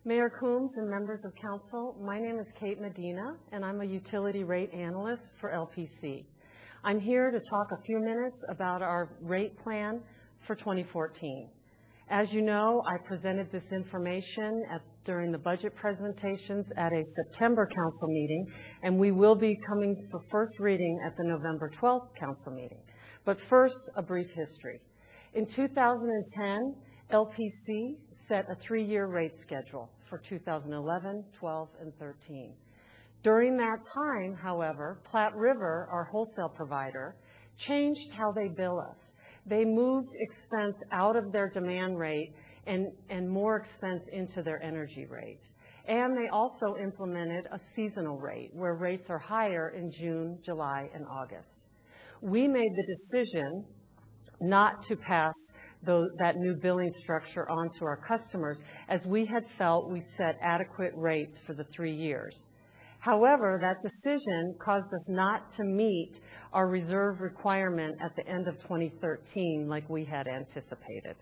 Mayor Coombs and members of council, my name is Kate Medina, and I'm a utility rate analyst for LPC. I'm here to talk a few minutes about our rate plan for 2014. As you know, I presented this information during the budget presentations at a September council meeting, and we will be coming for first reading at the November 12th council meeting. But first, a brief history. In 2010, LPC set a 3-year rate schedule for 2011, 12, and 13. During that time, however, Platte River, our wholesale provider, changed how they bill us. They moved expense out of their demand rate and more expense into their energy rate. And they also implemented a seasonal rate where rates are higher in June, July, and August. We made the decision not to pass that new billing structure onto our customers, as we had felt we set adequate rates for the 3 years. However, that decision caused us not to meet our reserve requirement at the end of 2013 like we had anticipated.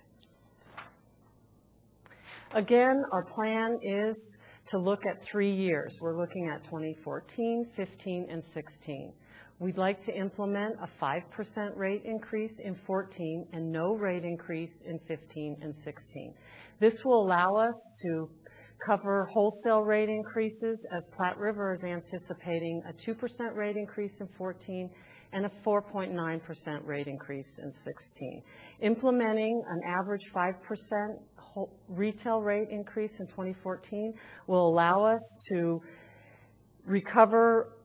Again, our plan is to look at 3 years. We're looking at 2014, 15, and 16. We'd like to implement a 5% rate increase in 14 and no rate increase in 15 and 16. This will allow us to cover wholesale rate increases, as Platte River is anticipating a 2% rate increase in 14 and a 4.9% rate increase in 16. Implementing an average 5% retail rate increase in 2014 will allow us to recover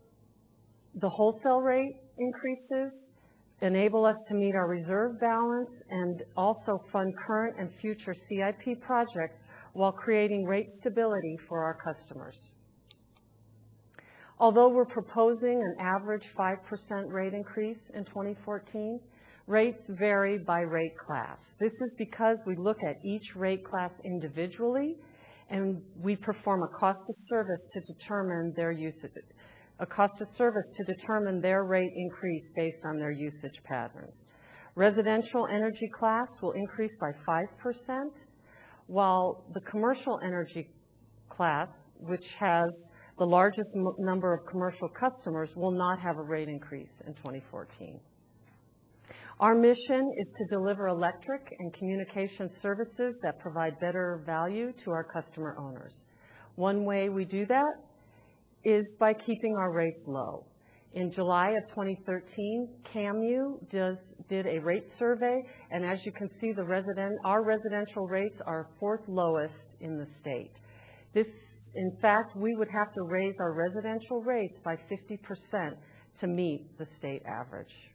the wholesale rate increases, enable us to meet our reserve balance, and also fund current and future CIP projects while creating rate stability for our customers. Although we're proposing an average 5% rate increase in 2014, rates vary by rate class. This is because we look at each rate class individually, and we perform a cost of service to determine their rate increase based on their usage patterns. Residential energy class will increase by 5%, while the commercial energy class, which has the largest number of commercial customers, will not have a rate increase in 2014. Our mission is to deliver electric and communication services that provide better value to our customer owners. One way we do that is by keeping our rates low. In July of 2013, CAMU did a rate survey, and as you can see, our residential rates are 4th lowest in the state. In fact, we would have to raise our residential rates by 50% to meet the state average.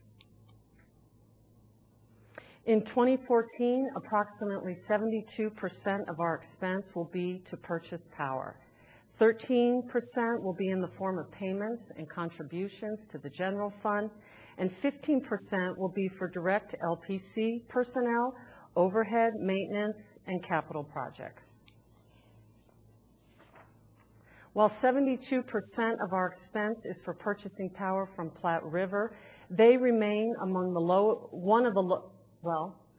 In 2014, approximately 72% of our expense will be to purchase power. 13% will be in the form of payments and contributions to the general fund, and 15% will be for direct LPC personnel, overhead, maintenance, and capital projects. While 72% of our expense is for purchasing power from Platte River, they remain among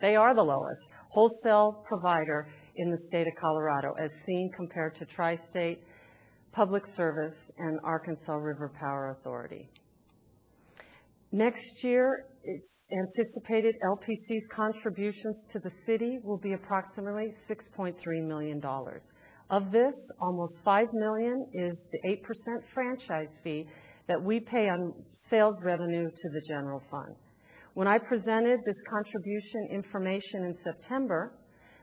they are the lowest wholesale provider in the state of Colorado, as seen compared to Tri-State Public Service and Arkansas River Power Authority. Next year, it's anticipated LPC's contributions to the city will be approximately $6.3 million. Of this, almost $5 million is the 8% franchise fee that we pay on sales revenue to the general fund. When I presented this contribution information in September,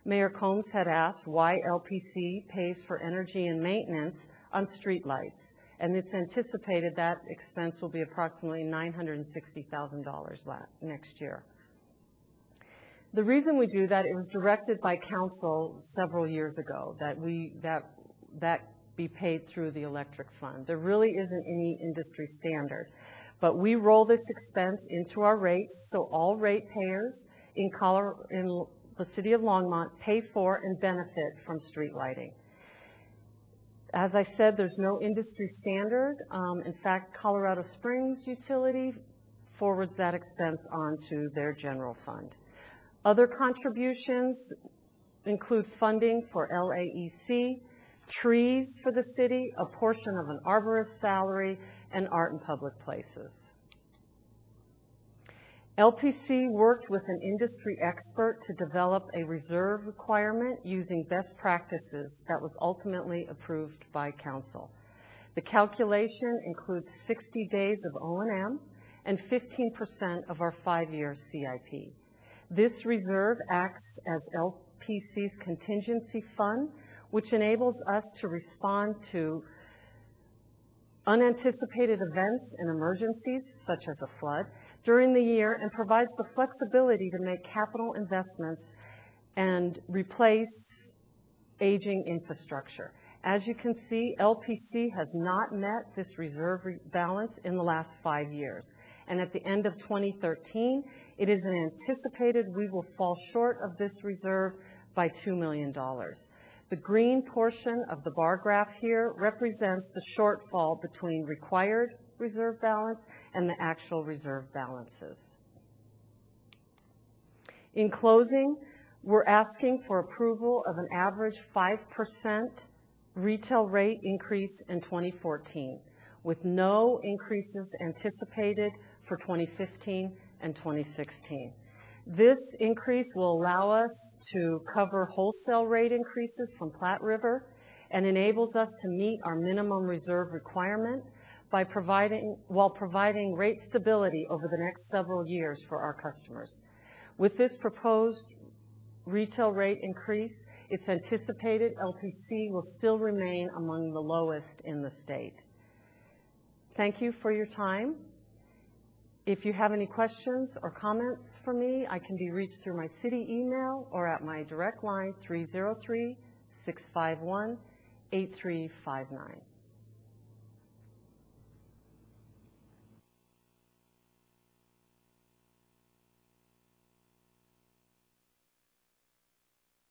Mayor Combs had asked why LPC pays for energy and maintenance on streetlights, and it's anticipated that expense will be approximately $960,000 next year. The reason we do that, it was directed by council several years ago that be paid through the electric fund. There really isn't any industry standard, but we roll this expense into our rates, so all ratepayers in the city of Longmont pay for and benefit from street lighting. As I said, there's no industry standard. In fact, Colorado Springs Utility forwards that expense onto their general fund. Other contributions include funding for LAEC, trees for the city, a portion of an arborist salary, and art in public places. LPC worked with an industry expert to develop a reserve requirement using best practices that was ultimately approved by council. The calculation includes 60 days of O&M and 15% of our 5-year CIP. This reserve acts as LPC's contingency fund, which enables us to respond to unanticipated events and emergencies, such as a flood, during the year, and provides the flexibility to make capital investments and replace aging infrastructure. As you can see, LPC has not met this reserve balance in the last 5 years. And at the end of 2013, it is anticipated we will fall short of this reserve by $2 million. The green portion of the bar graph here represents the shortfall between required reserve balance and the actual reserve balances. In closing, we're asking for approval of an average 5% retail rate increase in 2014, with no increases anticipated for 2015 and 2016. This increase will allow us to cover wholesale rate increases from Platte River and enables us to meet our minimum reserve requirement while providing rate stability over the next several years for our customers. With this proposed retail rate increase, it's anticipated LPC will still remain among the lowest in the state. Thank you for your time. If you have any questions or comments for me, I can be reached through my city email or at my direct line, 303-651-8359.